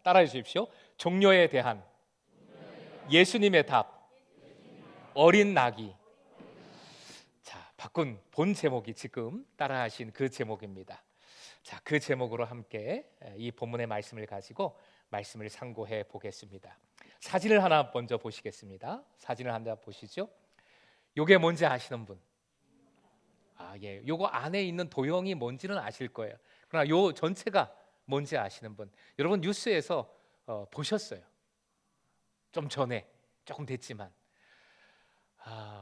따라해 주십시오. 종려에 대한 예수님의 답, 어린 나귀. 자, 바꾼 본 제목이 지금 따라하신 그 제목입니다. 자, 그 제목으로 함께 이 본문의 말씀을 가지고 말씀을 상고해 보겠습니다. 사진을 하나 먼저 보시겠습니다. 사진을 하나 보시죠. 요게 뭔지 아시는 분? 예, 요거 안에 있는 도형이 뭔지는 아실 거예요. 그러나 요 전체가 뭔지 아시는 분? 여러분 뉴스에서 보셨어요. 좀 전에, 조금 됐지만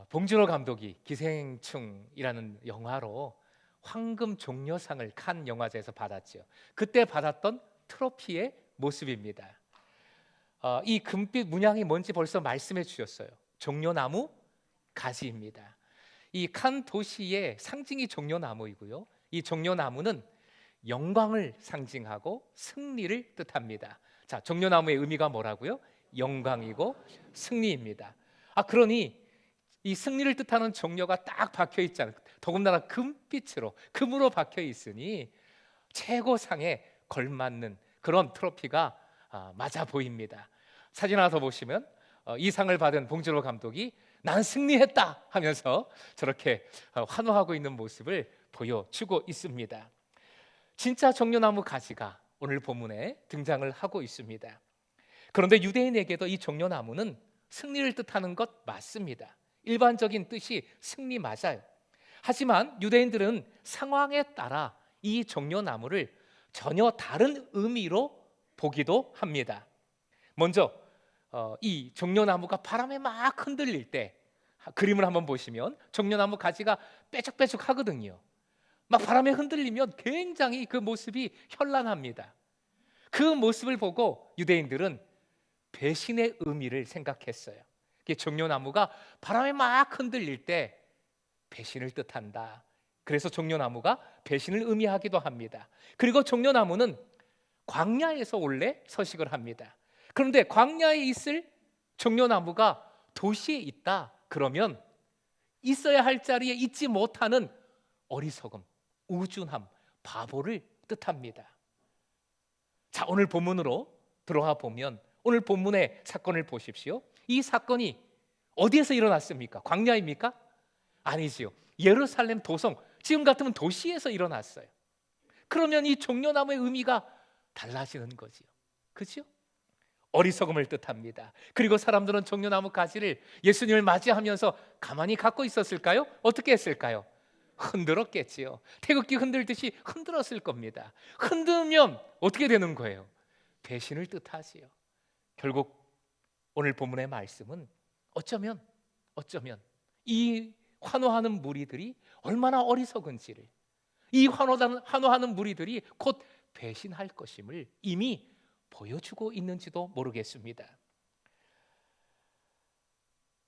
봉준호 감독이 기생충이라는 영화로 황금 종려상을 칸 영화제에서 받았죠. 그때 받았던 트로피의 모습입니다. 이 금빛 문양이 뭔지 벌써 말씀해 주셨어요. 종려나무 가지입니다. 이 칸 도시의 상징이 종려나무이고요. 이 종려나무는 영광을 상징하고 승리를 뜻합니다. 자, 종려나무의 의미가 뭐라고요? 영광이고 승리입니다. 그러니 이 승리를 뜻하는 종려가 딱 박혀 있잖아요. 더군다나 금빛으로, 금으로 박혀 있으니 최고상에 걸맞는 그런 트로피가 맞아 보입니다. 사진 하나 더 보시면 이 상을 받은 봉준호 감독이 난 승리했다 하면서 저렇게 환호하고 있는 모습을 보여주고 있습니다. 진짜 종려나무 가지가 오늘 본문에 등장을 하고 있습니다. 그런데 유대인에게도 이 종려나무는 승리를 뜻하는 것 맞습니다. 일반적인 뜻이 승리 맞아요. 하지만 유대인들은 상황에 따라 이 종려나무를 전혀 다른 의미로 보기도 합니다. 먼저 이 종려나무가 바람에 막 흔들릴 때 그림을 한번 보시면 종려나무 가지가 빼죽빼죽 하거든요. 막 바람에 흔들리면 굉장히 그 모습이 현란합니다. 그 모습을 보고 유대인들은 배신의 의미를 생각했어요. 종려나무가 바람에 막 흔들릴 때 배신을 뜻한다. 그래서 종려나무가 배신을 의미하기도 합니다. 그리고 종려나무는 광야에서 원래 서식을 합니다. 그런데 광야에 있을 종려나무가 도시에 있다. 그러면 있어야 할 자리에 있지 못하는 어리석음, 우준함, 바보를 뜻합니다. 자, 오늘 본문으로 들어가 보면 오늘 본문의 사건을 보십시오. 이 사건이 어디에서 일어났습니까? 광야입니까? 아니지요. 예루살렘 도성, 지금 같으면 도시에서 일어났어요. 그러면 이 종려나무의 의미가 달라지는 거지요. 그렇죠? 어리석음을 뜻합니다. 그리고 사람들은 종려나무 가지를 예수님을 맞이하면서 가만히 갖고 있었을까요? 어떻게 했을까요? 흔들었겠지요. 태극기 흔들듯이 흔들었을 겁니다. 흔들면 어떻게 되는 거예요? 배신을 뜻하지요. 결국 오늘 본문의 말씀은 어쩌면 이 환호하는 무리들이 얼마나 어리석은지를, 이 환호하는 무리들이 곧 배신할 것임을 이미 보여주고 있는지도 모르겠습니다.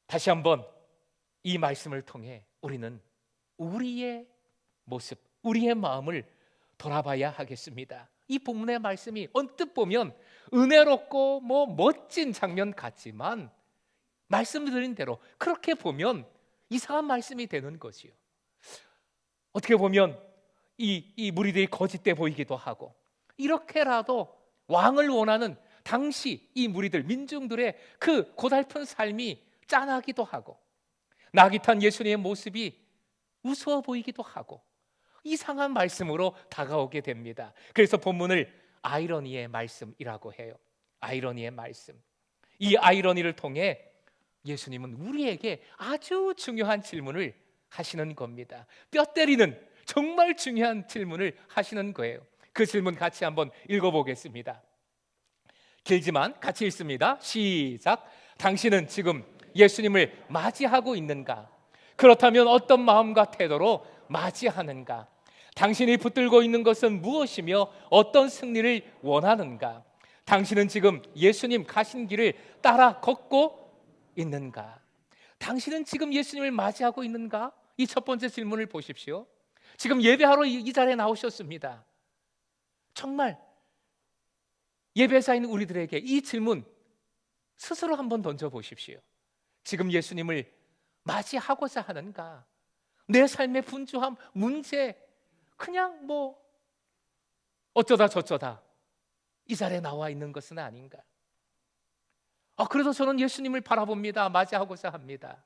다시 한번 이 말씀을 통해 우리는 우리의 모습, 우리의 마음을 돌아봐야 하겠습니다. 이 본문의 말씀이 언뜻 보면 은혜롭고 멋진 장면 같지만 말씀드린 대로 그렇게 보면 이상한 말씀이 되는 거지요. 어떻게 보면 이 무리들이 거짓돼 보이기도 하고, 이렇게라도 왕을 원하는 당시 이 무리들, 민중들의 그 고달픈 삶이 짠하기도 하고, 낙이 탄 예수님의 모습이 우스워 보이기도 하고, 이상한 말씀으로 다가오게 됩니다. 그래서 본문을 아이러니의 말씀이라고 해요. 아이러니의 말씀. 이 아이러니를 통해 예수님은 우리에게 아주 중요한 질문을 하시는 겁니다. 뼈 때리는 정말 중요한 질문을 하시는 거예요. 그 질문 같이 한번 읽어보겠습니다. 길지만 같이 읽습니다. 시작. 당신은 지금 예수님을 맞이하고 있는가? 그렇다면 어떤 마음과 태도로 맞이하는가? 당신이 붙들고 있는 것은 무엇이며 어떤 승리를 원하는가? 당신은 지금 예수님 가신 길을 따라 걷고 있는가? 당신은 지금 예수님을 맞이하고 있는가? 이 첫 번째 질문을 보십시오. 지금 예배하러 이 자리에 나오셨습니다. 정말 예배사인 우리들에게 이 질문 스스로 한번 던져보십시오. 지금 예수님을 맞이하고자 하는가? 내 삶의 분주함, 문제, 그냥 어쩌다 저쩌다 이 자리에 나와 있는 것은 아닌가? 그래도 저는 예수님을 바라봅니다. 맞이하고자 합니다.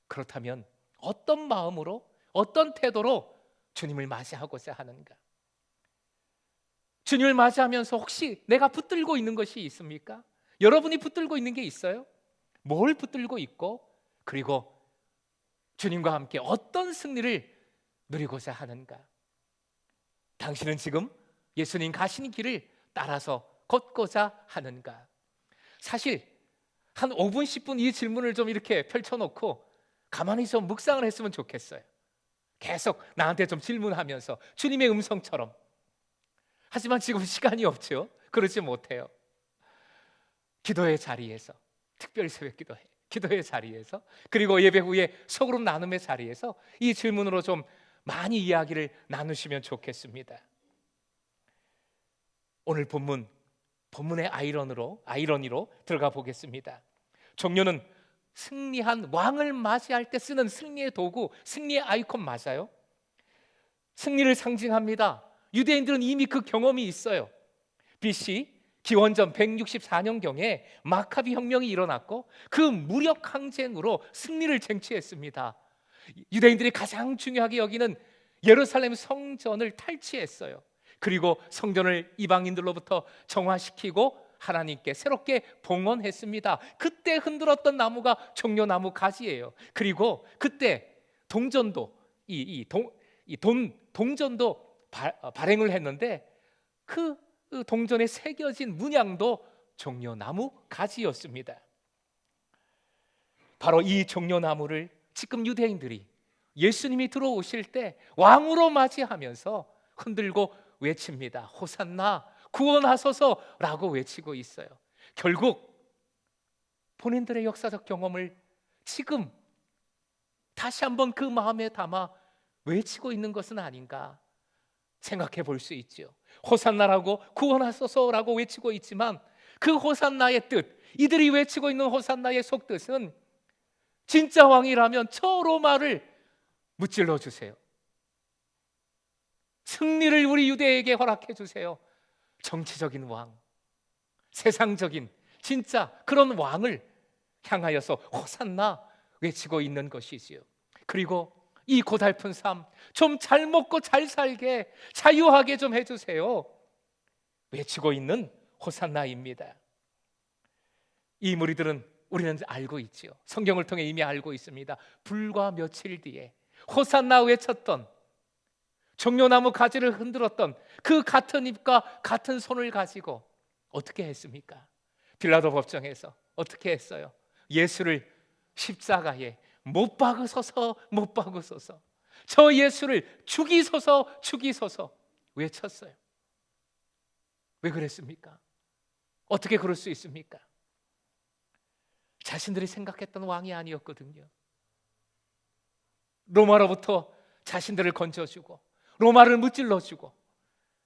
그렇다면 어떤 마음으로, 어떤 태도로 주님을 맞이하고자 하는가? 주님을 맞이하면서 혹시 내가 붙들고 있는 것이 있습니까? 여러분이 붙들고 있는 게 있어요? 뭘 붙들고 있고, 그리고 주님과 함께 어떤 승리를 누리고자 하는가? 당신은 지금 예수님 가신 길을 따라서 걷고자 하는가? 사실 한 5분, 10분 이 질문을 좀 이렇게 펼쳐놓고 가만히 좀 묵상을 했으면 좋겠어요. 계속 나한테 좀 질문하면서 주님의 음성처럼. 하지만 지금 시간이 없죠. 그러지 못해요. 기도의 자리에서, 특별히 새벽 기도의 자리에서, 그리고 예배 후에 소그룹 나눔의 자리에서 이 질문으로 좀 많이 이야기를 나누시면 좋겠습니다. 오늘 본문의 아이러니로 들어가 보겠습니다. 종려는 승리한 왕을 맞이할 때 쓰는 승리의 도구, 승리의 아이콘 맞아요? 승리를 상징합니다. 유대인들은 이미 그 경험이 있어요. BC 기원전 164년경에 마카비 혁명이 일어났고 그 무력 항쟁으로 승리를 쟁취했습니다. 유대인들이 가장 중요하게 여기는 예루살렘 성전을 탈취했어요. 그리고 성전을 이방인들로부터 정화시키고 하나님께 새롭게 봉헌했습니다. 그때 흔들었던 나무가 종려나무 가지예요. 그리고 그때 동전도 동전도 발행을 했는데 그 동전에 새겨진 문양도 종려나무 가지였습니다. 바로 이 종려나무를 지금 유대인들이 예수님이 들어오실 때 왕으로 맞이하면서 흔들고 외칩니다. 호산나, 구원하소서라고 외치고 있어요. 결국 본인들의 역사적 경험을 지금 다시 한번 그 마음에 담아 외치고 있는 것은 아닌가 생각해 볼 수 있죠. 호산나라고, 구원하소서라고 외치고 있지만 그 호산나의 뜻, 이들이 외치고 있는 호산나의 속뜻은 진짜 왕이라면 저 로마를 무찔러 주세요. 승리를 우리 유대에게 허락해 주세요. 정치적인 왕, 세상적인 진짜 그런 왕을 향하여서 호산나 외치고 있는 것이지요. 그리고 이 고달픈 삶 좀 잘 먹고 잘 살게, 자유하게 좀 해주세요 외치고 있는 호산나입니다. 이 무리들은 우리는 알고 있지요. 성경을 통해 이미 알고 있습니다. 불과 며칠 뒤에 호산나 외쳤던, 종려나무 가지를 흔들었던 그 같은 입과 같은 손을 가지고 어떻게 했습니까? 빌라도 법정에서 어떻게 했어요? 예수를 십자가에 못 박으소서, 못 박으소서, 저 예수를 죽이소서, 죽이소서 외쳤어요. 왜 그랬습니까? 어떻게 그럴 수 있습니까? 자신들이 생각했던 왕이 아니었거든요. 로마로부터 자신들을 건져주고 로마를 무찔러주고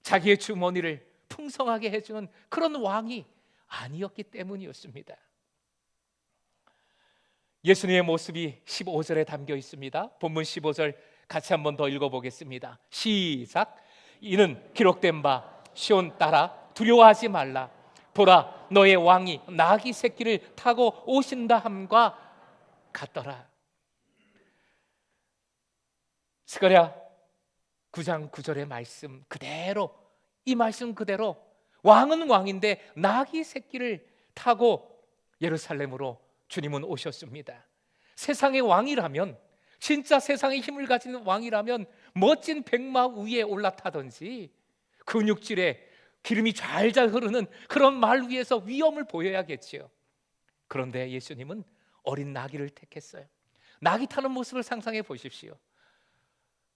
자기의 주머니를 풍성하게 해주는 그런 왕이 아니었기 때문이었습니다. 예수님의 모습이 15절에 담겨 있습니다. 본문 15절 같이 한번 더 읽어보겠습니다. 시작. 이는 기록된 바 시온 딸아 두려워하지 말라. 보라 너의 왕이 나귀 새끼를 타고 오신다 함과 같더라. 스가랴 9장 9절의 말씀 그대로, 이 말씀 그대로 왕은 왕인데 나귀 새끼를 타고 예루살렘으로 주님은 오셨습니다. 세상의 왕이라면, 진짜 세상의 힘을 가진 왕이라면 멋진 백마 위에 올라타든지 근육질에 기름이 좔좔 흐르는 그런 말 위에서 위엄을 보여야겠지요. 그런데 예수님은 어린 나귀를 택했어요. 나귀 타는 모습을 상상해 보십시오.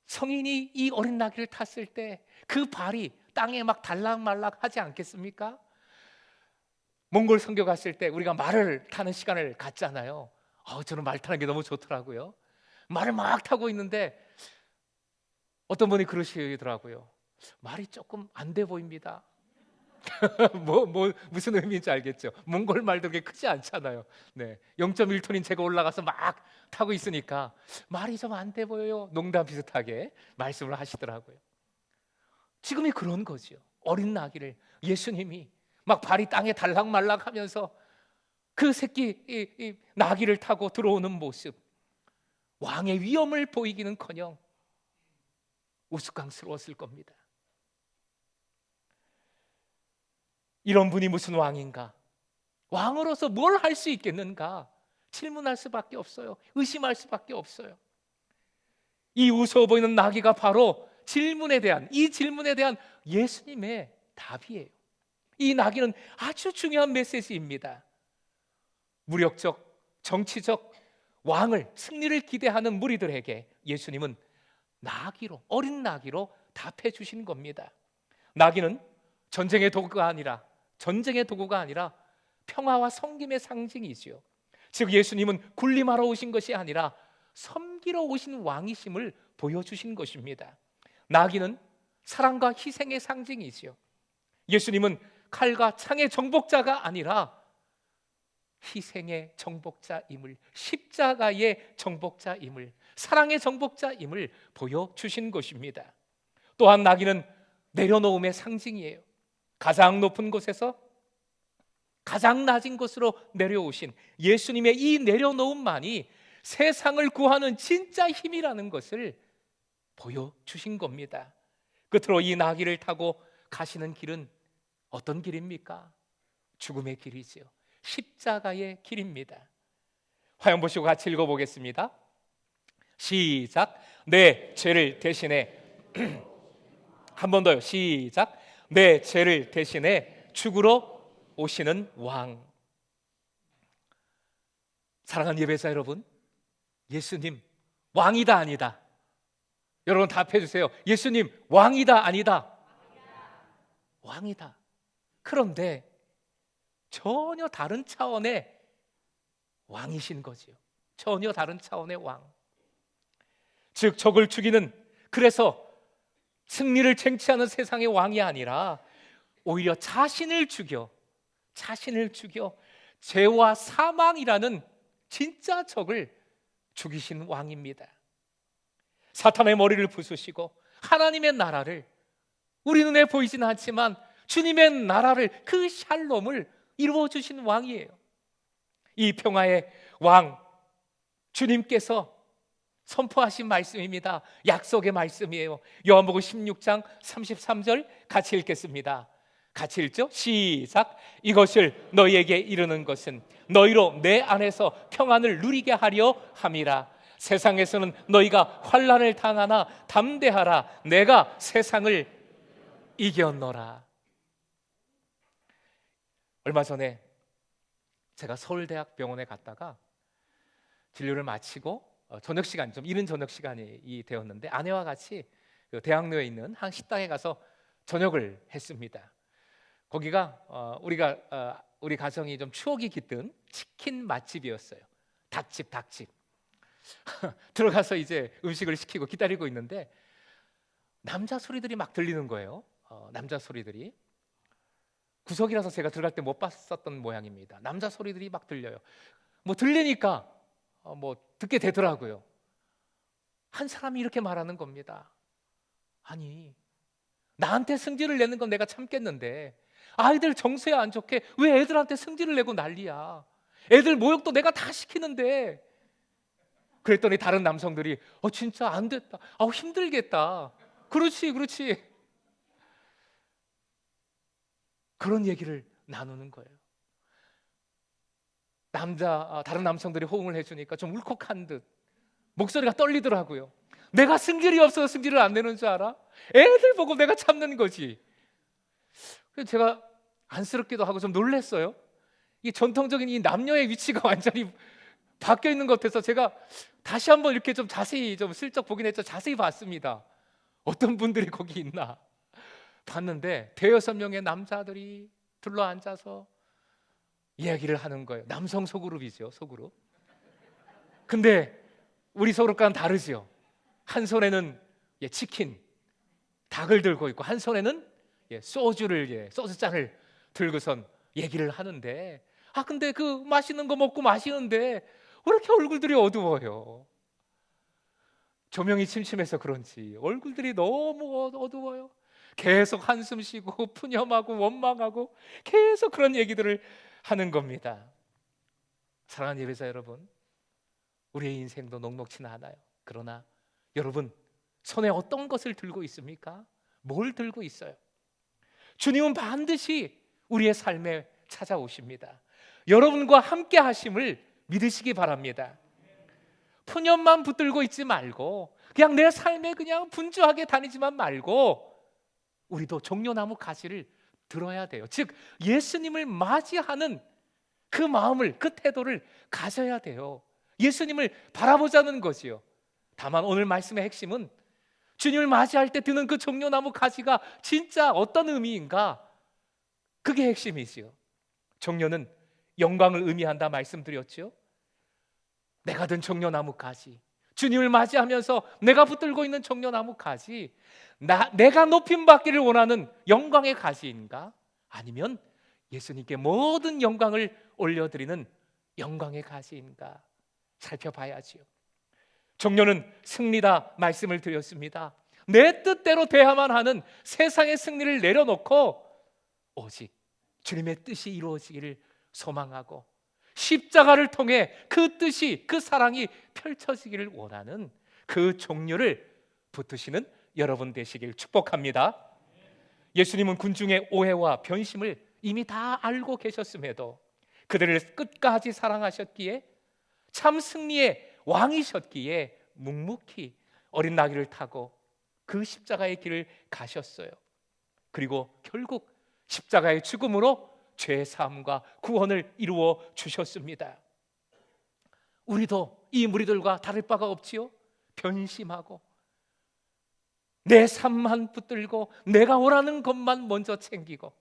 성인이 이 어린 나귀를 탔을 때 그 발이 땅에 막 달락말락 하지 않겠습니까? 몽골 선교 갔을 때 우리가 말을 타는 시간을 갖잖아요. 저는 말 타는 게 너무 좋더라고요. 말을 막 타고 있는데 어떤 분이 그러시더라고요. 말이 조금 안 돼 보입니다. 무슨 의미인지 알겠죠? 몽골 말도 그렇게 크지 않잖아요. 네, 0.1톤인 제가 올라가서 막 타고 있으니까 말이 좀 안 돼 보여요. 농담 비슷하게 말씀을 하시더라고요. 지금이 그런 거죠. 어린 나귀를 예수님이 막 발이 땅에 달락말락하면서 그 새끼 이 나귀를 타고 들어오는 모습, 왕의 위엄을 보이기는커녕 우스꽝스러웠을 겁니다. 이런 분이 무슨 왕인가? 왕으로서 뭘 할 수 있겠는가? 질문할 수밖에 없어요. 의심할 수밖에 없어요. 이 우스워 보이는 나귀가 바로 이 질문에 대한 예수님의 답이에요. 이 나귀는 아주 중요한 메시지입니다. 무력적, 정치적 왕을, 승리를 기대하는 무리들에게 예수님은 나귀로, 어린 나귀로 답해 주신 겁니다. 나귀는 전쟁의 도구가 아니라 평화와 섬김의 상징이지요. 즉 예수님은 군림하러 오신 것이 아니라 섬기러 오신 왕이심을 보여주신 것입니다. 나귀는 사랑과 희생의 상징이지요. 예수님은 칼과 창의 정복자가 아니라 희생의 정복자임을, 십자가의 정복자임을, 사랑의 정복자임을 보여주신 것입니다. 또한 나귀는 내려놓음의 상징이에요. 가장 높은 곳에서 가장 낮은 곳으로 내려오신 예수님의 이 내려놓음만이 세상을 구하는 진짜 힘이라는 것을 보여주신 겁니다. 끝으로 이 나귀를 타고 가시는 길은 어떤 길입니까? 죽음의 길이지요. 십자가의 길입니다. 화면 보시고 같이 읽어보겠습니다. 시작. 내 죄를 대신해 한 번 더요. 시작. 내 죄를 대신해 죽으러 오시는 왕. 사랑하는 예배자 여러분, 예수님 왕이다 아니다? 여러분 답해 주세요. 예수님 왕이다 아니다? 왕이다. 그런데 전혀 다른 차원의 왕이신 거지요. 전혀 다른 차원의 왕. 즉 적을 죽이는, 그래서 승리를 쟁취하는 세상의 왕이 아니라 오히려 자신을 죽여 죄와 사망이라는 진짜 적을 죽이신 왕입니다. 사탄의 머리를 부수시고 하나님의 나라를, 우리 눈에 보이지는 않지만 주님의 나라를, 그 샬롬을 이루어주신 왕이에요. 이 평화의 왕 주님께서 선포하신 말씀입니다. 약속의 말씀이에요. 요한복음 16장 33절 같이 읽겠습니다. 같이 읽죠? 시작. 이것을 너희에게 이르는 것은 너희로 내 안에서 평안을 누리게 하려 함이라. 세상에서는 너희가 환난을 당하나 담대하라. 내가 세상을 이겼노라. 얼마 전에 제가 서울대학병원에 갔다가 진료를 마치고 저녁 시간, 좀 이른 저녁 시간이 되었는데 아내와 같이 그 대학로에 있는 한 식당에 가서 저녁을 했습니다. 거기가 우리 가정이 좀 추억이 깃든 치킨 맛집이었어요. 닭집. 들어가서 이제 음식을 시키고 기다리고 있는데 남자 소리들이 막 들리는 거예요. 남자 소리들이. 구석이라서 제가 들어갈 때 못 봤었던 모양입니다. 남자 소리들이 막 들려요. 뭐 들리니까 뭐 듣게 되더라고요. 한 사람이 이렇게 말하는 겁니다. 아니, 나한테 승질을 내는 건 내가 참겠는데 아이들 정서에 안 좋게 왜 애들한테 승질을 내고 난리야. 애들 모욕도 내가 다 시키는데. 그랬더니 다른 남성들이 진짜 안 됐다, 힘들겠다. 그렇지. 그런 얘기를 나누는 거예요. 다른 남성들이 호응을 해주니까 좀 울컥한 듯 목소리가 떨리더라고요. 내가 승질이 없어서 승질을 안 내는 줄 알아? 애들 보고 내가 참는 거지. 그래서 제가 안쓰럽기도 하고 좀 놀랐어요. 이 전통적인 이 남녀의 위치가 완전히 바뀌어 있는 것 같아서 제가 다시 한번 이렇게 좀 자세히 좀 슬쩍 보긴 했죠. 자세히 봤습니다. 어떤 분들이 거기 있나 봤는데 대여섯 명의 남자들이 둘러앉아서 이야기를 하는 거예요. 남성 소그룹이죠, 소그룹. 근데 우리 소그룹과는 다르죠. 한 손에는 치킨, 닭을 들고 있고 한 손에는 소주잔을 들고선 얘기를 하는데 근데 그 맛있는 거 먹고 마시는데 왜 이렇게 얼굴들이 어두워요? 조명이 침침해서 그런지 얼굴들이 너무 어두워요. 계속 한숨 쉬고 푸념하고 원망하고 계속 그런 얘기들을 하는 겁니다. 사랑하는 예배자 여러분, 우리의 인생도 녹록치는 않아요. 그러나 여러분 손에 어떤 것을 들고 있습니까? 뭘 들고 있어요? 주님은 반드시 우리의 삶에 찾아오십니다. 여러분과 함께 하심을 믿으시기 바랍니다. 푸념만 붙들고 있지 말고 그냥 내 삶에 그냥 분주하게 다니지만 말고 우리도 종려나무 가지를 들어야 돼요. 즉 예수님을 맞이하는 그 마음을, 그 태도를 가져야 돼요. 예수님을 바라보자는 거지요. 다만 오늘 말씀의 핵심은 주님을 맞이할 때 드는 그 종려나무 가지가 진짜 어떤 의미인가? 그게 핵심이지요. 종려는 영광을 의미한다 말씀드렸죠. 내가 든 종려나무 가지, 주님을 맞이하면서 내가 붙들고 있는 종려나무 가지, 내가 높임 받기를 원하는 영광의 가지인가? 아니면 예수님께 모든 영광을 올려드리는 영광의 가지인가? 살펴봐야지요. 종려는 승리다 말씀을 드렸습니다. 내 뜻대로 돼야만 하는 세상의 승리를 내려놓고 오직 주님의 뜻이 이루어지기를 소망하고 십자가를 통해 그 뜻이, 그 사랑이 펼쳐지기를 원하는 그 종려를 붙드시는 여러분 되시길 축복합니다. 예수님은 군중의 오해와 변심을 이미 다 알고 계셨음에도 그들을 끝까지 사랑하셨기에, 참 승리의 왕이셨기에 묵묵히 어린 나귀를 타고 그 십자가의 길을 가셨어요. 그리고 결국 십자가의 죽음으로 죄의 사함과 구원을 이루어 주셨습니다. 우리도 이 무리들과 다를 바가 없지요. 변심하고 내 삶만 붙들고 내가 원하는 것만 먼저 챙기고,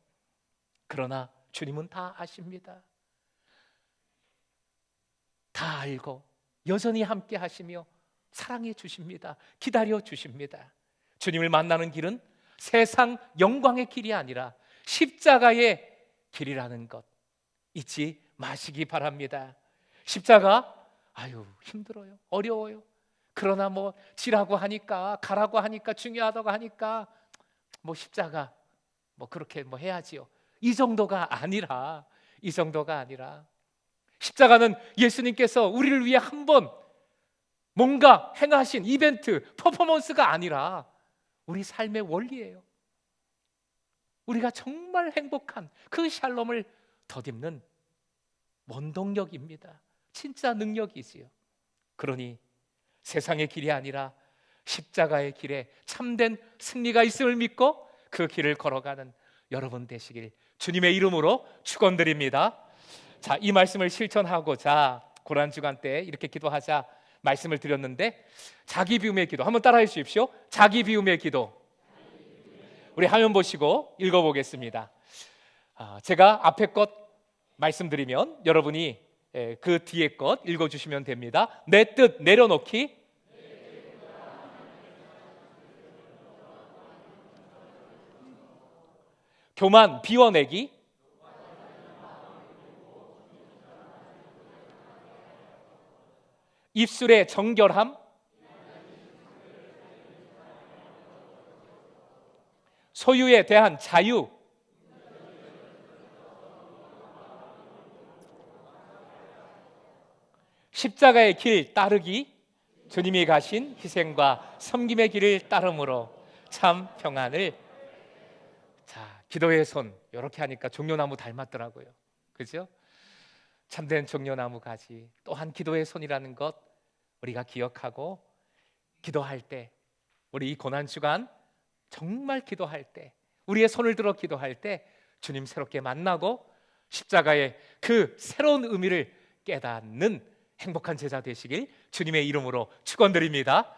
그러나 주님은 다 아십니다. 다 알고 여전히 함께 하시며 사랑해 주십니다. 기다려 주십니다. 주님을 만나는 길은 세상 영광의 길이 아니라 십자가의 길이라는 것 잊지 마시기 바랍니다. 십자가 힘들어요, 어려워요. 그러나 지라고 하니까, 가라고 하니까, 중요하다고 하니까 십자가 그렇게 해야지요. 이 정도가 아니라 십자가는 예수님께서 우리를 위해 한번 뭔가 행하신 이벤트, 퍼포먼스가 아니라 우리 삶의 원리예요. 우리가 정말 행복한 그 샬롬을 덧입는 원동력입니다. 진짜 능력이지요. 그러니 세상의 길이 아니라 십자가의 길에 참된 승리가 있음을 믿고 그 길을 걸어가는 여러분 되시길 주님의 이름으로 축원드립니다. 자, 이 말씀을 실천하고자 고난주간 때 이렇게 기도하자 말씀을 드렸는데, 자기 비움의 기도 한번 따라해 주십시오. 자기 비움의 기도. 우리 화면 보시고 읽어보겠습니다. 제가 앞에 것 말씀드리면 여러분이 그 뒤에 것 읽어주시면 됩니다. 내 뜻 내려놓기, 교만 비워내기, 입술의 정결함, 소유에 대한 자유, 십자가의 길 따르기, 주님이 가신 희생과 섬김의 길을 따름으로 참 평안을. 자, 기도의 손 이렇게 하니까 종려나무 닮았더라고요. 그죠? 참된 종려나무 가지, 또한 기도의 손이라는 것 우리가 기억하고, 기도할 때, 우리 이 고난주간 정말 기도할 때, 우리의 손을 들어 기도할 때 주님 새롭게 만나고 십자가의 그 새로운 의미를 깨닫는 행복한 제자 되시길 주님의 이름으로 축원드립니다.